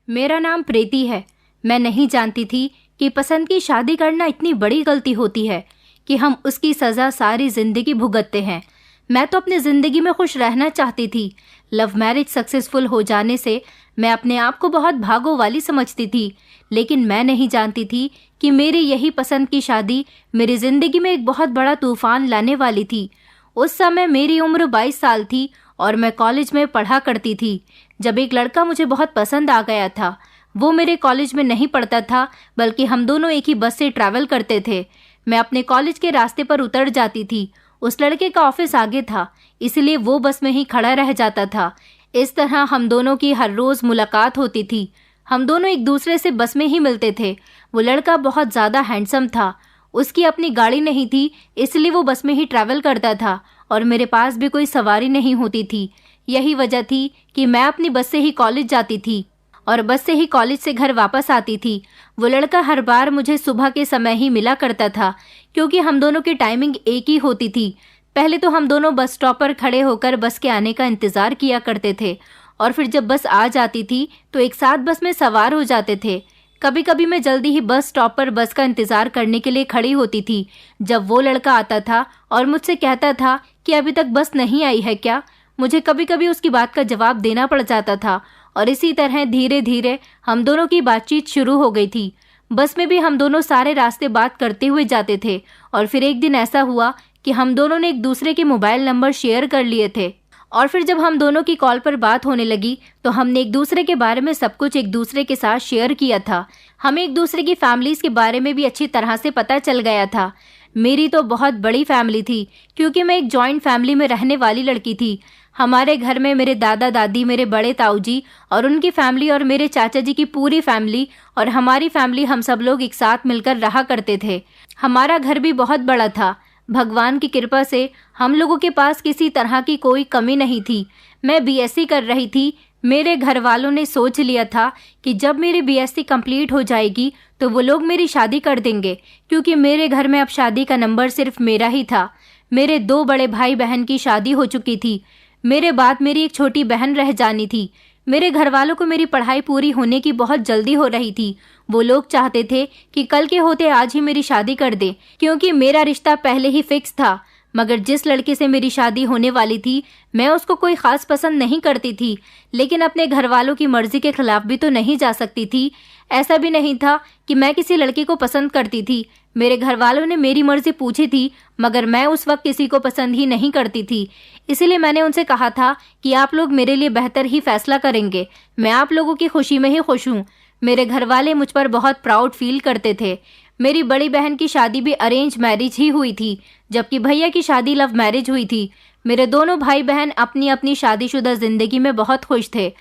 मेरा नाम प्रीति है। मैं नहीं जानती थी कि पसंद की शादी करना इतनी बड़ी गलती होती है कि हम उसकी सज़ा सारी ज़िंदगी भुगतते हैं। मैं तो अपनी ज़िंदगी में खुश रहना चाहती थी। लव मैरिज सक्सेसफुल हो जाने से मैं अपने आप को बहुत भागों वाली समझती थी, लेकिन मैं नहीं जानती थी कि मेरी यही पसंद की शादी मेरी ज़िंदगी में एक बहुत बड़ा तूफान लाने वाली थी। उस समय मेरी उम्र 22 साल थी और मैं कॉलेज में पढ़ा करती थी जब एक लड़का मुझे बहुत पसंद आ गया था। वो मेरे कॉलेज में नहीं पढ़ता था, बल्कि हम दोनों एक ही बस से ट्रैवल करते थे। मैं अपने कॉलेज के रास्ते पर उतर जाती थी। उस लड़के का ऑफिस आगे था, इसलिए वो बस में ही खड़ा रह जाता था। इस तरह हम दोनों की हर रोज़ मुलाकात होती थी। हम दोनों एक दूसरे से बस में ही मिलते थे। वो लड़का बहुत ज़्यादा हैंडसम था। उसकी अपनी गाड़ी नहीं थी, इसलिए वो बस में ही ट्रैवल करता था और मेरे पास भी कोई सवारी नहीं होती थी। यही वजह थी कि मैं अपनी बस से ही कॉलेज जाती थी और बस से ही कॉलेज से घर वापस आती थी। वो लड़का हर बार मुझे सुबह के समय ही मिला करता था, क्योंकि हम दोनों की टाइमिंग एक ही होती थी। पहले तो हम दोनों बस स्टॉप पर खड़े होकर बस के आने का इंतज़ार किया करते थे और फिर जब बस आ जाती थी तो एक साथ बस में सवार हो जाते थे। कभी कभी मैं जल्दी ही बस स्टॉप पर बस का इंतज़ार करने के लिए खड़ी होती थी जब वो लड़का आता था और मुझसे कहता था कि अभी तक बस नहीं आई है क्या। मुझे कभी कभी उसकी बात का जवाब देना पड़ जाता था और इसी तरह धीरे धीरे हम दोनों की बातचीत शुरू हो गई थी। बस में भी हम दोनों सारे रास्ते बात करते हुए जाते थे और फिर एक दिन ऐसा हुआ कि हम दोनों ने एक दूसरे के मोबाइल नंबर शेयर कर लिए थे और फिर जब हम दोनों की कॉल पर बात होने लगी तो हमने एक दूसरे के बारे में सब कुछ एक दूसरे के साथ शेयर किया था। हमें एक दूसरे की फैमिलीज़ के बारे में भी अच्छी तरह से पता चल गया था। मेरी तो बहुत बड़ी फैमिली थी, क्योंकि मैं एक जॉइंट फैमिली में रहने वाली लड़की थी। हमारे घर में मेरे दादा दादी, मेरे बड़े ताऊ जी और उनकी फैमिली और मेरे चाचा जी की पूरी फैमिली और हमारी फैमिली, हम सब लोग एक साथ मिलकर रहा करते थे। हमारा घर भी बहुत बड़ा था। भगवान की कृपा से हम लोगों के पास किसी तरह की कोई कमी नहीं थी। मैं बीएससी कर रही थी। मेरे घर वालों ने सोच लिया था कि जब मेरी बीएससी कंप्लीट हो जाएगी तो वो लोग मेरी शादी कर देंगे, क्योंकि मेरे घर में अब शादी का नंबर सिर्फ मेरा ही था। मेरे 2 बड़े भाई बहन की शादी हो चुकी थी। मेरे बाद मेरी एक छोटी बहन रह जानी थी। मेरे घर वालों को मेरी पढ़ाई पूरी होने की बहुत जल्दी हो रही थी। वो लोग चाहते थे कि कल के होते आज ही मेरी शादी कर दें, क्योंकि मेरा रिश्ता पहले ही फिक्स था। मगर जिस लड़के से मेरी शादी होने वाली थी, मैं उसको कोई ख़ास पसंद नहीं करती थी, लेकिन अपने घर वालों की मर्ज़ी के खिलाफ भी तो नहीं जा सकती थी। ऐसा भी नहीं था कि मैं किसी लड़के को पसंद करती थी। मेरे घर वालों ने मेरी मर्ज़ी पूछी थी, मगर मैं उस वक्त किसी को पसंद ही नहीं करती थी। इसलिए मैंने उनसे कहा था कि आप लोग मेरे लिए बेहतर ही फैसला करेंगे। मैं आप लोगों की खुशी में ही खुश हूँ। मेरे घर वाले मुझ पर बहुत प्राउड फील करते थे। मेरी बड़ी बहन की शादी भी अरेंज मैरिज ही हुई थी, जबकि भैया की शादी लव मैरिज हुई थी। मेरे दोनों भाई बहन अपनी अपनी शादीशुदा ज़िंदगी में बहुत खुश थे।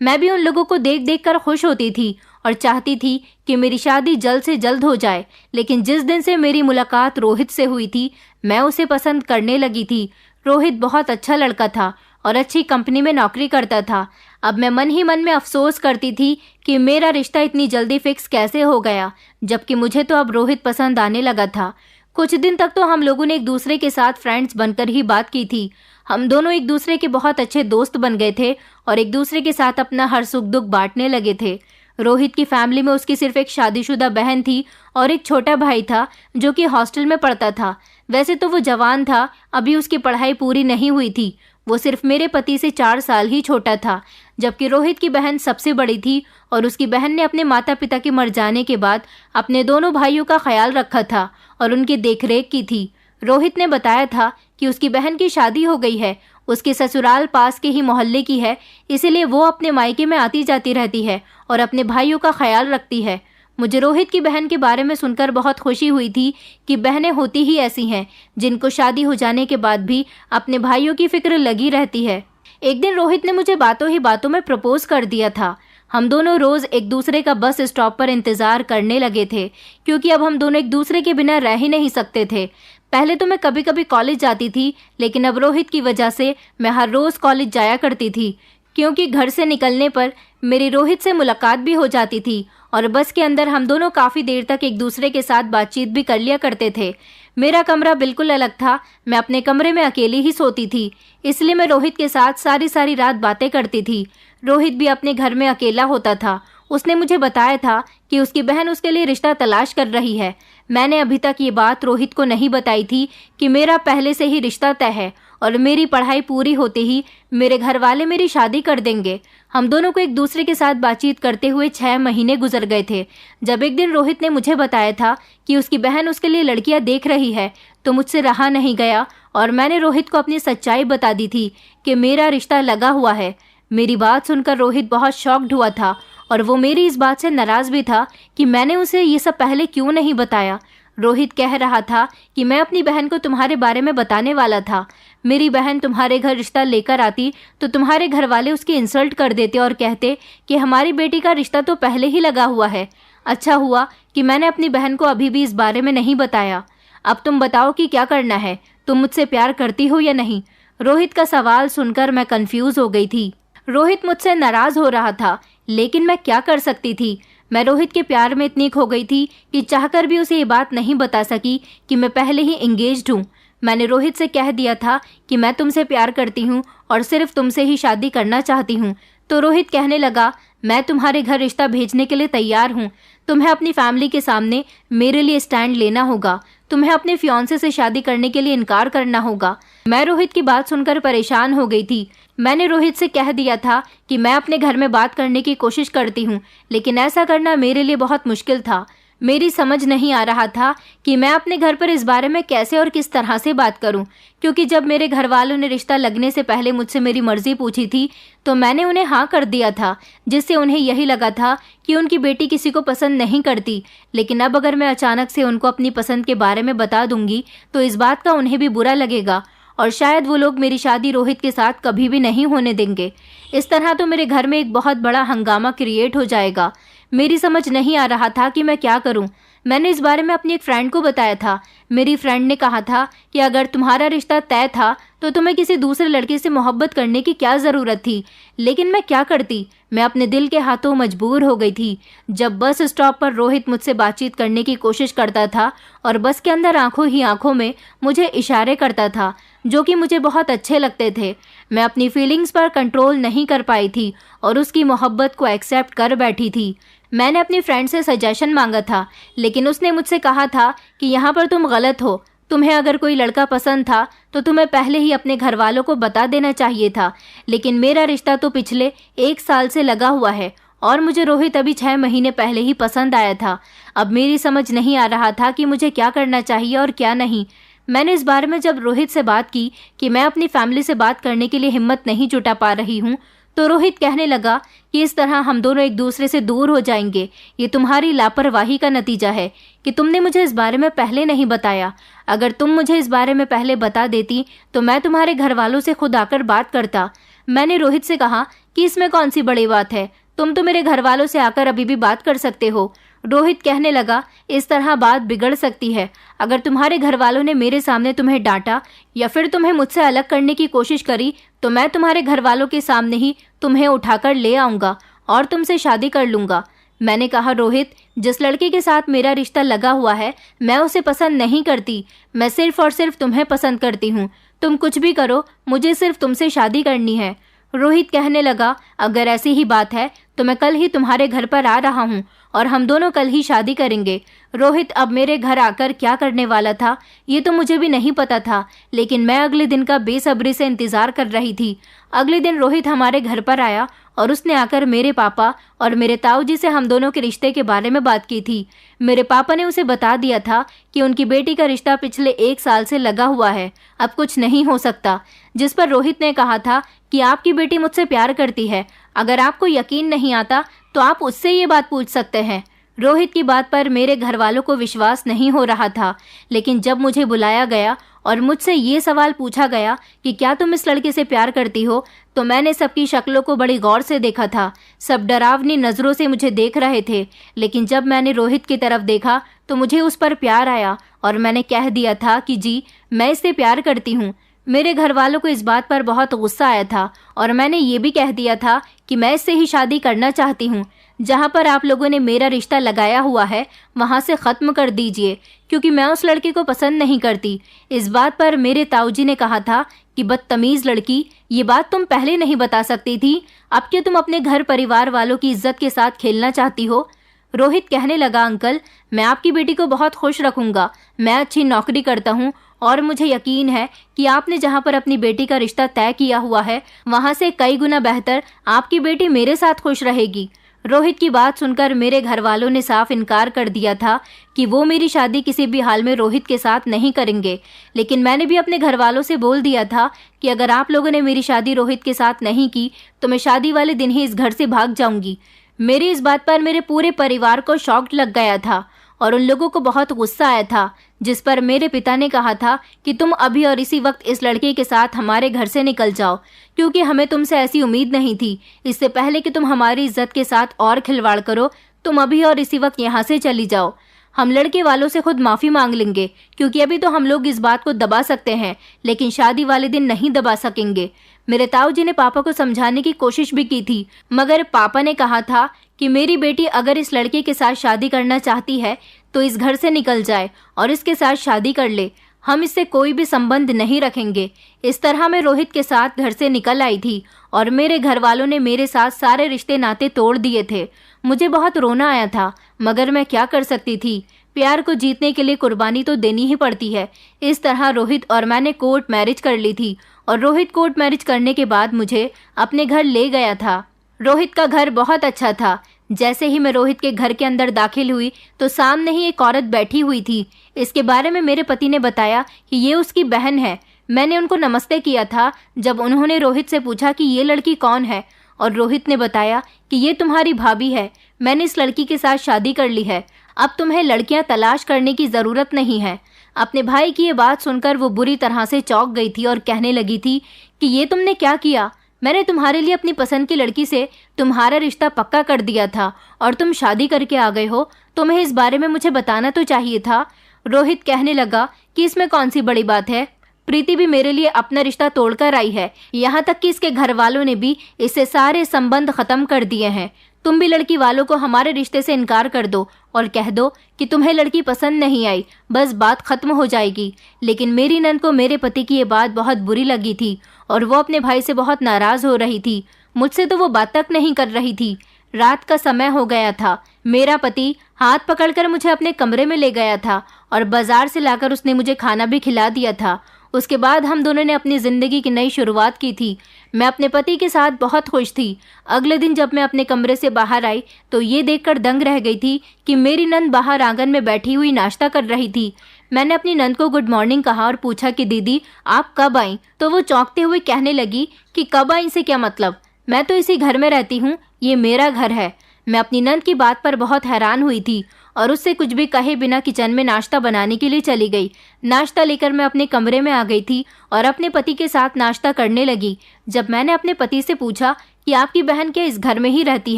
मैं भी उन लोगों को देख देख कर खुश होती थी और चाहती थी कि मेरी शादी जल्द से जल्द हो जाए। लेकिन जिस दिन से मेरी मुलाकात रोहित से हुई थी, मैं उसे पसंद करने लगी थी। रोहित बहुत अच्छा लड़का था और अच्छी कंपनी में नौकरी करता था। अब मैं मन ही मन में अफसोस करती थी कि मेरा रिश्ता इतनी जल्दी फिक्स कैसे हो गया, जबकि मुझे तो अब रोहित पसंद आने लगा था। कुछ दिन तक तो हम लोगों ने एक दूसरे के साथ फ्रेंड्स बनकर ही बात की थी। हम दोनों एक दूसरे के बहुत अच्छे दोस्त बन गए थे और एक दूसरे के साथ अपना हर सुख दुख बांटने लगे थे। रोहित की फैमिली में उसकी सिर्फ एक शादीशुदा बहन थी और एक छोटा भाई था जो कि हॉस्टल में पढ़ता था। वैसे तो वो जवान था, अभी उसकी पढ़ाई पूरी नहीं हुई थी। वो सिर्फ मेरे पति से 4 साल ही छोटा था, जबकि रोहित की बहन सबसे बड़ी थी और उसकी बहन ने अपने माता पिता के मर जाने के बाद अपने दोनों भाइयों का ख्याल रखा था और उनकी देखरेख की थी। रोहित ने बताया था कि उसकी बहन की शादी हो गई है, उसकी ससुराल पास के ही मोहल्ले की है, इसीलिए वो अपने मायके में आती जाती रहती है और अपने भाइयों का ख्याल रखती है। मुझे रोहित की बहन के बारे में सुनकर बहुत खुशी हुई थी कि बहनें होती ही ऐसी हैं जिनको शादी हो जाने के बाद भी अपने भाइयों की फिक्र लगी रहती है। एक दिन रोहित ने मुझे बातों ही बातों में प्रपोज कर दिया था। हम दोनों रोज़ एक दूसरे का बस स्टॉप पर इंतज़ार करने लगे थे, क्योंकि अब हम दोनों एक दूसरे के बिना रह ही नहीं सकते थे। पहले तो मैं कभी कभी कॉलेज जाती थी, लेकिन अब रोहित की वजह से मैं हर रोज़ कॉलेज जाया करती थी, क्योंकि घर से निकलने पर मेरी रोहित से मुलाकात भी हो जाती थी और बस के अंदर हम दोनों काफ़ी देर तक एक दूसरे के साथ बातचीत भी कर लिया करते थे। मेरा कमरा बिल्कुल अलग था। मैं अपने कमरे में अकेली ही सोती थी, इसलिए मैं रोहित के साथ सारी सारी रात बातें करती थी। रोहित भी अपने घर में अकेला होता था। उसने मुझे बताया था कि उसकी बहन उसके लिए रिश्ता तलाश कर रही है। मैंने अभी तक ये बात रोहित को नहीं बताई थी कि मेरा पहले से ही रिश्ता तय है और मेरी पढ़ाई पूरी होते ही मेरे घर वाले मेरी शादी कर देंगे। हम दोनों को एक दूसरे के साथ बातचीत करते हुए 6 महीने गुजर गए थे। जब एक दिन रोहित ने मुझे बताया था कि उसकी बहन उसके लिए लड़कियां देख रही है तो मुझसे रहा नहीं गया और मैंने रोहित को अपनी सच्चाई बता दी थी कि मेरा रिश्ता लगा हुआ है। मेरी बात सुनकर रोहित बहुत शॉक्ड हुआ था और वो मेरी इस बात से नाराज भी था कि मैंने उसे ये सब पहले क्यों नहीं बताया। रोहित कह रहा था कि मैं अपनी बहन को तुम्हारे बारे में बताने वाला था। मेरी बहन तुम्हारे घर रिश्ता लेकर आती तो तुम्हारे घर वाले उसकी इंसल्ट कर देते और कहते कि हमारी बेटी का रिश्ता तो पहले ही लगा हुआ है। अच्छा हुआ कि मैंने अपनी बहन को अभी भी इस बारे में नहीं बताया। अब तुम बताओ कि क्या करना है, तुम मुझसे प्यार करती हो या नहीं? रोहित का सवाल सुनकर मैं कंफ्यूज हो गई थी। रोहित मुझसे नाराज हो रहा था, लेकिन मैं क्या कर सकती थी। मैं रोहित के प्यार में इतनी खो गई थी कि चाहकर भी उसे ये बात नहीं बता सकी कि मैं पहले ही एंगेज्ड हूँ। मैंने रोहित से कह दिया था कि मैं तुमसे प्यार करती हूँ और सिर्फ तुमसे ही शादी करना चाहती हूँ। तो रोहित कहने लगा, मैं तुम्हारे घर रिश्ता भेजने के लिए तैयार हूँ। तुम्हें अपनी फैमिली के सामने मेरे लिए स्टैंड लेना होगा। तुम्हें अपने फियांसे से शादी करने के लिए इनकार करना होगा। मैं रोहित की बात सुनकर परेशान हो गई थी। मैंने रोहित से कह दिया था कि मैं अपने घर में बात करने की कोशिश करती हूँ, लेकिन ऐसा करना मेरे लिए बहुत मुश्किल था। मेरी समझ नहीं आ रहा था कि मैं अपने घर पर इस बारे में कैसे और किस तरह से बात करूं, क्योंकि जब मेरे घर वालों ने रिश्ता लगने से पहले मुझसे मेरी मर्जी पूछी थी तो मैंने उन्हें हाँ कर दिया था, जिससे उन्हें यही लगा था कि उनकी बेटी किसी को पसंद नहीं करती। लेकिन अब अगर मैं अचानक से उनको अपनी पसंद के बारे में बता दूंगी तो इस बात का उन्हें भी बुरा लगेगा और शायद वो लोग मेरी शादी रोहित के साथ कभी भी नहीं होने देंगे। इस तरह तो मेरे घर में एक बहुत बड़ा हंगामा क्रिएट हो जाएगा। मेरी समझ नहीं आ रहा था कि मैं क्या करूं। मैंने इस बारे में अपनी एक फ्रेंड को बताया था। मेरी फ्रेंड ने कहा था कि अगर तुम्हारा रिश्ता तय था तो तुम्हें किसी दूसरे लड़के से मोहब्बत करने की क्या ज़रूरत थी। लेकिन मैं क्या करती, मैं अपने दिल के हाथों मजबूर हो गई थी। जब बस स्टॉप पर रोहित मुझसे बातचीत करने की कोशिश करता था और बस के अंदर आंखों ही आंखों में मुझे इशारे करता था जो कि मुझे बहुत अच्छे लगते थे, मैं अपनी फीलिंग्स पर कंट्रोल नहीं कर पाई थी और उसकी मोहब्बत को एक्सेप्ट कर बैठी थी। मैंने अपनी फ्रेंड से सजेशन मांगा था, लेकिन उसने मुझसे कहा था कि यहाँ पर तुम गलत हो। तुम्हें अगर कोई लड़का पसंद था तो तुम्हें पहले ही अपने घर वालों को बता देना चाहिए था। लेकिन मेरा रिश्ता तो पिछले 1 साल से लगा हुआ है और मुझे रोहित अभी 6 महीने पहले ही पसंद आया था। अब मेरी समझ नहीं आ रहा था कि मुझे क्या करना चाहिए और क्या नहीं। मैंने इस बारे में जब रोहित से बात की कि मैं अपनी फैमिली से बात करने के लिए हिम्मत नहीं जुटा पा रही हूँ तो रोहित कहने लगा कि इस तरह हम दोनों एक दूसरे से दूर हो जाएंगे। ये तुम्हारी लापरवाही का नतीजा है कि तुमने मुझे इस बारे में पहले नहीं बताया। अगर तुम मुझे इस बारे में पहले बता देती तो मैं तुम्हारे घर वालों से खुद आकर बात करता। मैंने रोहित से कहा कि इसमें कौन सी बड़ी बात है, तुम तो मेरे घर वालों से आकर अभी भी बात कर सकते हो। रोहित कहने लगा, इस तरह बात बिगड़ सकती है। अगर तुम्हारे घर वालों ने मेरे सामने तुम्हें डांटा या फिर तुम्हें मुझसे अलग करने की कोशिश करी तो मैं तुम्हारे घर वालों के सामने ही तुम्हें उठाकर ले आऊँगा और तुमसे शादी कर लूँगा। मैंने कहा, रोहित, जिस लड़के के साथ मेरा रिश्ता लगा हुआ है मैं उसे पसंद नहीं करती। मैं सिर्फ और सिर्फ तुम्हें पसंद करती हूँ। तुम कुछ भी करो, मुझे सिर्फ तुमसे शादी करनी है। रोहित कहने लगा, अगर ऐसी ही बात है तो मैं कल ही तुम्हारे घर पर आ रहा हूँ और हम दोनों कल ही शादी करेंगे। रोहित अब मेरे घर आकर क्या करने वाला था ये तो मुझे भी नहीं पता था, लेकिन मैं अगले दिन का बेसब्री से इंतजार कर रही थी। अगले दिन रोहित हमारे घर पर आया और उसने आकर मेरे पापा और मेरे ताऊ जी से हम दोनों के रिश्ते के बारे में बात की थी। मेरे पापा ने उसे बता दिया था कि उनकी बेटी का रिश्ता पिछले 1 साल से लगा हुआ है, अब कुछ नहीं हो सकता। जिस पर रोहित ने कहा था कि आपकी बेटी मुझसे प्यार करती है, अगर आपको यकीन नहीं आता तो आप उससे ये बात पूछ सकते हैं। रोहित की बात पर मेरे घर वालों को विश्वास नहीं हो रहा था, लेकिन जब मुझे बुलाया गया और मुझसे ये सवाल पूछा गया कि क्या तुम इस लड़के से प्यार करती हो, तो मैंने सबकी शक्लों को बड़ी गौर से देखा था। सब डरावनी नज़रों से मुझे देख रहे थे, लेकिन जब मैंने रोहित की तरफ देखा तो मुझे उस पर प्यार आया और मैंने कह दिया था कि जी, मैं इससे प्यार करती हूँ। मेरे घर वालों को इस बात पर बहुत गुस्सा आया था और मैंने ये भी कह दिया था कि मैं इससे ही शादी करना चाहती हूँ। जहाँ पर आप लोगों ने मेरा रिश्ता लगाया हुआ है वहाँ से ख़त्म कर दीजिए, क्योंकि मैं उस लड़के को पसंद नहीं करती। इस बात पर मेरे ताऊजी ने कहा था कि बदतमीज़ लड़की, ये बात तुम पहले नहीं बता सकती थी। अब क्या तुम अपने घर परिवार वालों की इज्जत के साथ खेलना चाहती हो? रोहित कहने लगा, अंकल, मैं आपकी बेटी को बहुत खुश रखूंगा। मैं अच्छी नौकरी करता हूँ और मुझे यकीन है कि आपने जहाँ पर अपनी बेटी का रिश्ता तय किया हुआ है वहाँ से कई गुना बेहतर आपकी बेटी मेरे साथ खुश रहेगी। रोहित की बात सुनकर मेरे घर वालों ने साफ इनकार कर दिया था कि वो मेरी शादी किसी भी हाल में रोहित के साथ नहीं करेंगे। लेकिन मैंने भी अपने घर वालों से बोल दिया था कि अगर आप लोगों ने मेरी शादी रोहित के साथ नहीं की तो मैं शादी वाले दिन ही इस घर से भाग जाऊंगी। मेरी इस बात पर मेरे पूरे परिवार को शॉक लग गया था और उन लोगों को बहुत गुस्सा आया था, जिस पर मेरे पिता ने कहा था कि तुम अभी और इसी वक्त इस लड़के के साथ हमारे घर से निकल जाओ, क्योंकि हमें तुमसे ऐसी उम्मीद नहीं थी। इससे पहले कि तुम हमारी इज्जत के साथ और खिलवाड़ करो, तुम अभी और इसी वक्त यहाँ से चली जाओ। हम लड़के वालों से खुद माफ़ी मांग लेंगे, क्योंकि अभी तो हम लोग इस बात को दबा सकते हैं, लेकिन शादी वाले दिन नहीं दबा सकेंगे। मेरे ताऊजी ने पापा को समझाने की कोशिश भी की थी, मगर पापा ने कहा था कि मेरी बेटी अगर इस लड़के के साथ शादी करना चाहती है तो इस घर से निकल जाए और इसके साथ शादी कर ले। हम इससे कोई भी संबंध नहीं रखेंगे। इस तरह मैं रोहित के साथ घर से निकल आई थी और मेरे घर वालों ने मेरे साथ सारे रिश्ते नाते तोड़ दिए थे। मुझे बहुत रोना आया था, मगर मैं क्या कर सकती थी। प्यार को जीतने के लिए कुर्बानी तो देनी ही पड़ती है। इस तरह रोहित और मैंने कोर्ट मैरिज कर ली थी और रोहित कोर्ट मैरिज करने के बाद मुझे अपने घर ले गया था। रोहित का घर बहुत अच्छा था। जैसे ही मैं रोहित के घर के अंदर दाखिल हुई तो सामने ही एक औरत बैठी हुई थी। इसके बारे में मेरे पति ने बताया कि ये उसकी बहन है। मैंने उनको नमस्ते किया था जब उन्होंने रोहित से पूछा कि ये लड़की कौन है, और रोहित ने बताया कि ये तुम्हारी भाभी है। मैंने इस लड़की के साथ शादी कर ली है। अब तुम्हें लड़कियां तलाश करने की ज़रूरत नहीं है। अपने भाई की ये बात सुनकर वो बुरी तरह से चौंक गई थी और कहने लगी थी कि ये तुमने क्या किया? मैंने तुम्हारे लिए अपनी पसंद की लड़की से तुम्हारा रिश्ता पक्का कर दिया था और तुम शादी करके आ गए हो। तुम्हें इस बारे में मुझे बताना तो चाहिए था। रोहित कहने लगा कि इसमें कौन सी बड़ी बात है। प्रीति भी मेरे लिए अपना रिश्ता तोड़कर आई है, यहाँ तक कि इसके घर वालों ने भी इससे सारे संबंध खत्म कर दिए हैं। तुम भी लड़की वालों को हमारे रिश्ते से इनकार कर दो और कह दो कि तुम्हें लड़की पसंद नहीं आई, बस बात खत्म हो जाएगी। लेकिन मेरी नंद को मेरे पति की ये बात बहुत बुरी लगी थी और वो अपने भाई से बहुत नाराज हो रही थी। मुझसे तो वो बात तक नहीं कर रही थी। रात का समय हो गया था। मेरा पति हाथ पकड़कर मुझे अपने कमरे में ले गया था और बाजार से लाकर उसने मुझे खाना भी खिला दिया था। उसके बाद हम दोनों ने अपनी ज़िंदगी की नई शुरुआत की थी। मैं अपने पति के साथ बहुत खुश थी। अगले दिन जब मैं अपने कमरे से बाहर आई तो ये देखकर दंग रह गई थी कि मेरी नंद बाहर आंगन में बैठी हुई नाश्ता कर रही थी। मैंने अपनी नंद को गुड मॉर्निंग कहा और पूछा कि दीदी आप कब आई? तो वो चौंकते हुए कहने लगी कि कब आई से क्या मतलब, मैं तो इसी घर में रहती हूँ, ये मेरा घर है। मैं अपनी नंद की बात पर बहुत हैरान हुई थी और उससे कुछ भी कहे बिना किचन में नाश्ता बनाने के लिए चली गई। नाश्ता लेकर मैं अपने कमरे में आ गई थी और अपने पति के साथ नाश्ता करने लगी। जब मैंने अपने पति से पूछा कि आपकी बहन क्या इस घर में ही रहती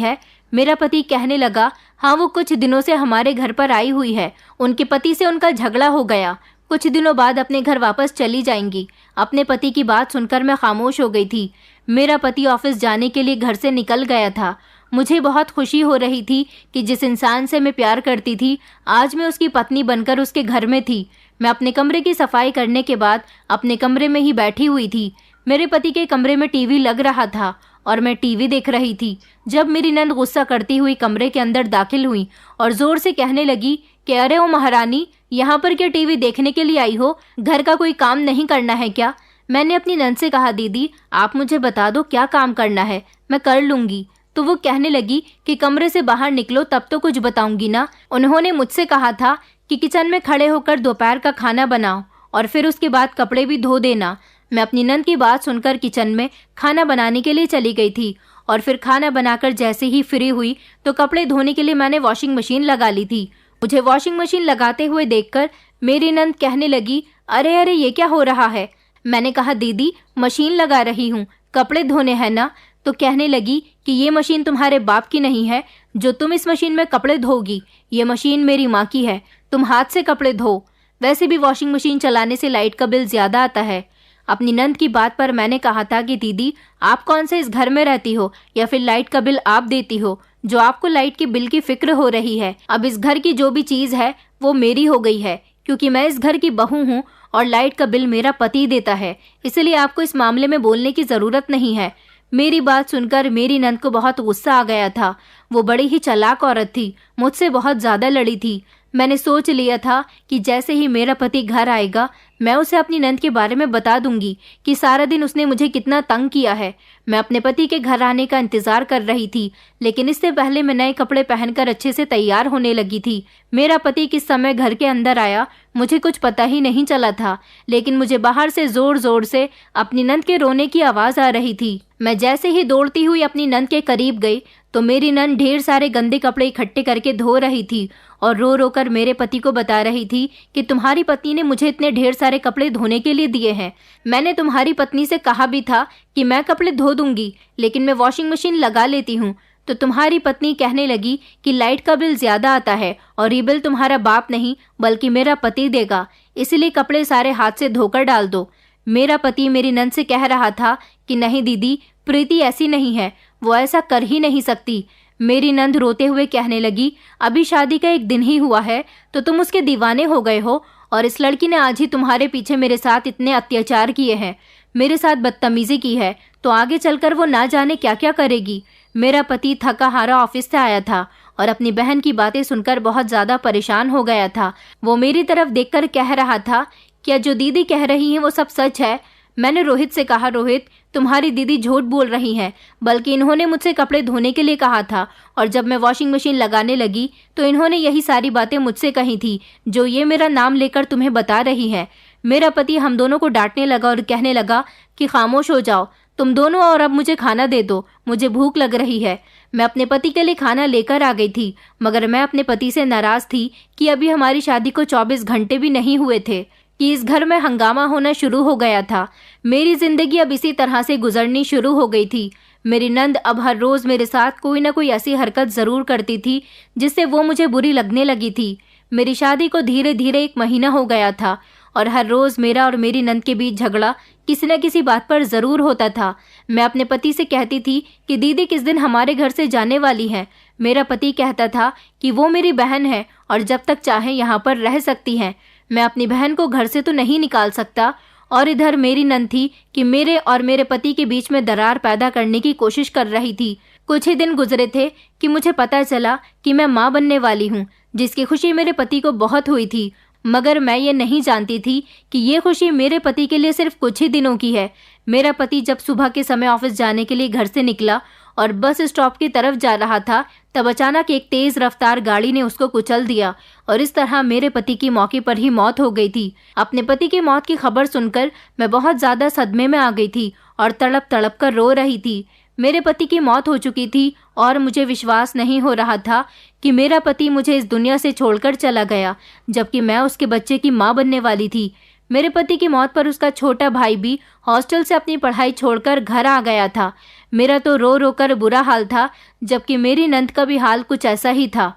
है, मेरा पति कहने लगा हाँ, वो कुछ दिनों से हमारे घर पर आई हुई है। उनके पति से उनका झगड़ा हो गया, कुछ दिनों बाद अपने घर वापस चली जाएंगी। अपने पति की बात सुनकर मैं खामोश हो गई थी। मेरा पति ऑफिस जाने के लिए घर से निकल गया था। मुझे बहुत खुशी हो रही थी कि जिस इंसान से मैं प्यार करती थी आज मैं उसकी पत्नी बनकर उसके घर में थी। मैं अपने कमरे की सफाई करने के बाद अपने कमरे में ही बैठी हुई थी। मेरे पति के कमरे में टीवी लग रहा था और मैं टीवी देख रही थी जब मेरी नंद गुस्सा करती हुई कमरे के अंदर दाखिल हुई और जोर से कहने लगी कि अरे ओ महारानी, यहाँ पर क्या टीवी देखने के लिए आई हो? घर का कोई काम नहीं करना है क्या? मैंने अपनी नंद से कहा दीदी आप मुझे बता दो क्या काम करना है, मैं कर लूँगी। तो वो कहने लगी कि कमरे से बाहर निकलो तब तो कुछ बताऊंगी ना। उन्होंने मुझसे कहा था कि किचन में खड़े होकर दोपहर का खाना बनाओ और फिर उसके बाद कपड़े भी धो देना। मैं अपनी नंद की बात सुनकर किचन में खाना बनाने के लिए चली गई थी और फिर खाना बनाकर जैसे ही फ्री हुई तो कपड़े धोने के लिए मैंने वॉशिंग मशीन लगा ली थी। मुझे वॉशिंग मशीन लगाते हुए देखकर मेरी नंद कहने लगी अरे अरे ये क्या हो रहा है? मैंने कहा दीदी मशीन लगा रही हूँ, कपड़े धोने हैं ना। तो कहने लगी कि ये मशीन तुम्हारे बाप की नहीं है जो तुम इस मशीन में कपड़े धोगी, ये मशीन मेरी माँ की है, तुम हाथ से कपड़े धो। वैसे भी वॉशिंग मशीन चलाने से लाइट का बिल ज़्यादा आता है। अपनी नंद की बात पर मैंने कहा था कि दीदी, आप कौन से इस घर में रहती हो या फिर लाइट का बिल आप देती हो, जो आपको लाइट के बिल की फिक्र हो रही है। अब इस घर की जो भी चीज है वो मेरी हो गई है, क्योंकि मैं इस घर की बहू हूँ और लाइट का बिल मेरा पति देता है, इसलिए आपको इस मामले में बोलने की जरूरत नहीं है। मेरी बात सुनकर मेरी नंद को बहुत गुस्सा आ गया था। वो बड़ी ही चालाक औरत थी, मुझसे बहुत ज्यादा लड़ी थी। मैंने सोच लिया था कि जैसे ही मेरा पति घर आएगा मैं उसे अपनी नंद के बारे में बता दूंगी कि सारा दिन उसने मुझे कितना तंग किया है। मैं अपने पति के घर आने का इंतजार कर रही थी, लेकिन इससे पहले मैं नए कपड़े पहनकर अच्छे से तैयार होने लगी थी। मेरा पति किस समय घर के अंदर आया मुझे कुछ पता ही नहीं चला था, लेकिन मुझे बाहर से जोर जोर से अपनी नंद के रोने की आवाज आ रही थी। मैं जैसे ही दौड़ती हुई अपनी नंद के करीब गई तो मेरी नंद ढेर सारे गंदे कपड़े इकट्ठे करके धो रही थी और रो रो कर मेरे पति को बता रही थी कि तुम्हारी पत्नी ने मुझे इतने ढेर सारे कपड़े धोने के लिए दिए हैं। मैंने तुम्हारी पत्नी से कहा भी था कि मैं कपड़े धो दूंगी, लेकिन मैं वॉशिंग मशीन लगा लेती हूँ। तो तुम्हारी पत्नी कहने लगी कि लाइट का बिल ज्यादा आता है और ये बिल तुम्हारा बाप नहीं बल्कि मेरा पति देगा, इसलिए कपड़े सारे हाथ से धोकर डाल दो। मेरा पति मेरी नंद से कह रहा था कि नहीं दीदी, प्रीति ऐसी नहीं है, वो ऐसा कर ही नहीं सकती। मेरी नंद रोते हुए कहने लगी, अभी शादी का एक दिन ही हुआ है तो तुम उसके दीवाने हो गए हो, और इस लड़की ने आज ही तुम्हारे पीछे मेरे साथ इतने अत्याचार किए हैं, मेरे साथ बदतमीजी की है, तो आगे चलकर वो ना जाने क्या क्या करेगी। मेरा पति थका हारा ऑफिस से आया था और अपनी बहन की बातें सुनकर बहुत ज्यादा परेशान हो गया था। वो मेरी तरफ देखकर कह रहा था, क्या जो दीदी कह रही है वो सब सच है? मैंने रोहित से कहा, रोहित, तुम्हारी दीदी झूठ बोल रही हैं, बल्कि इन्होंने मुझसे कपड़े धोने के लिए कहा था और जब मैं वॉशिंग मशीन लगाने लगी तो इन्होंने यही सारी बातें मुझसे कही थी जो ये मेरा नाम लेकर तुम्हें बता रही है। मेरा पति हम दोनों को डांटने लगा और कहने लगा कि खामोश हो जाओ तुम दोनों और अब मुझे खाना दे दो, मुझे भूख लग रही है। मैं अपने पति के लिए खाना लेकर आ गई थी, मगर मैं अपने पति से नाराज थी कि अभी हमारी शादी को 24 घंटे भी नहीं हुए थे कि इस घर में हंगामा होना शुरू हो गया था। मेरी जिंदगी अब इसी तरह से गुजरनी शुरू हो गई थी। मेरी नंद अब हर रोज मेरे साथ कोई ना कोई ऐसी हरकत जरूर करती थी जिससे वो मुझे बुरी लगने लगी थी। मेरी शादी को धीरे धीरे 1 महीना हो गया था और हर रोज मेरा और मेरी नंद के बीच झगड़ा किसी न किसी बात पर जरूर होता था। मैं अपने पति से कहती थी कि दीदी किस दिन हमारे घर से जाने वाली है। मेरा पति कहता था कि वो मेरी बहन है और जब तक चाहे यहाँ पर रह सकती हैं। मैं अपनी बहन को घर से तो नहीं निकाल सकता। और इधर मेरी नंद थी कि मेरे और मेरे पति के बीच में दरार पैदा करने की कोशिश कर रही थी। कुछ ही दिन गुजरे थे कि मुझे पता चला कि मैं माँ बनने वाली हूँ, जिसकी खुशी मेरे पति को बहुत हुई थी, मगर मैं ये नहीं जानती थी कि ये खुशी मेरे पति के लिए सिर्फ कुछ ही दिनों की है। मेरा पति जब सुबह के समय ऑफिस जाने के लिए घर से निकला और बस स्टॉप की तरफ जा रहा था, तब अचानक एक तेज रफ्तार गाड़ी ने उसको कुचल दिया और इस तरह मेरे पति की मौके पर ही मौत हो गई थी। अपने पति की मौत की खबर सुनकर मैं बहुत ज्यादा सदमे में आ गई थी और तड़प तड़प कर रो रही थी। मेरे पति की मौत हो चुकी थी और मुझे विश्वास नहीं हो रहा था कि मेरा पति मुझे इस दुनिया से छोड़कर चला गया, जबकि मैं उसके बच्चे की माँ बनने वाली थी। मेरे पति की मौत पर उसका छोटा भाई भी हॉस्टल से अपनी पढ़ाई छोड़कर घर आ गया था। मेरा तो रो रो कर बुरा हाल था, जबकि मेरी नंद का भी हाल कुछ ऐसा ही था,